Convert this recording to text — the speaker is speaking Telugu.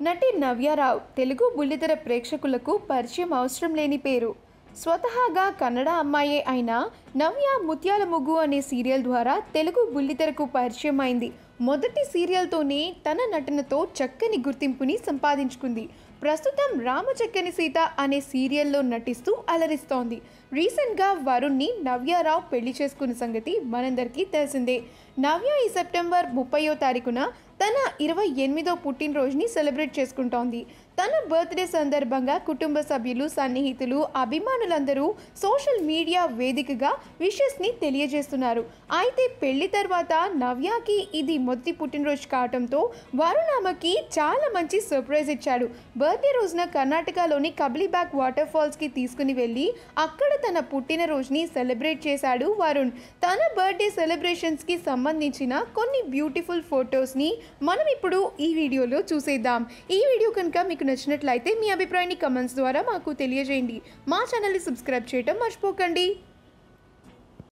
నటి నవ్యారావు తెలుగు బుల్లితెర ప్రేక్షకులకు పరిచయం అవసరం లేని పేరు. స్వతహాగా కన్నడ అమ్మాయే అయినా నవ్య ముత్యాల ముగ్గు అనే సీరియల్ ద్వారా తెలుగు బుల్లితెరకు పరిచయం అయింది. మొదటి సీరియల్తోనే తన నటనతో చక్కని గుర్తింపుని సంపాదించుకుంది. ప్రస్తుతం రామచక్కని సీత అనే సీరియల్లో నటిస్తూ అలరిస్తోంది. రీసెంట్గా వరుణ్ని నవ్యారావు పెళ్లి చేసుకున్న సంగతి మనందరికీ తెలిసిందే. నవ్య ఈ సెప్టెంబర్ 30వ తారీఖున తన 28వ పుట్టినరోజుని సెలబ్రేట్ చేసుకుంటోంది. తన బర్త్డే సందర్భంగా కుటుంబ సభ్యులు, సన్నిహితులు, అభిమానులందరూ సోషల్ మీడియా వేదికగా విషెస్ని తెలియజేస్తున్నారు. అయితే పెళ్లి తర్వాత నవ్యకి ఇది మొదటి పుట్టినరోజు కావడంతో వరుణ్ ఆమెకి చాలా మంచి సర్ప్రైజ్ ఇచ్చాడు. బర్త్డే రోజున కర్ణాటకలోని కబ్లిబ్యాక్ వాటర్ ఫాల్స్కి తీసుకుని వెళ్ళి అక్కడ తన పుట్టినరోజుని సెలబ్రేట్ చేశాడు వరుణ్. తన బర్త్డే సెలబ్రేషన్స్కి సంబంధించిన కొన్ని బ్యూటిఫుల్ ఫొటోస్ని మనం ఇప్పుడు ఈ వీడియోలో చూసేద్దాం. ఈ వీడియో కనుక మీకు నచ్చినట్లయితే మీ అభిప్రాయాన్ని కమెంట్స్ ద్వారా మాకు తెలియజేయండి. మా ఛానల్ని సబ్స్క్రైబ్ చేయడం మర్చిపోకండి.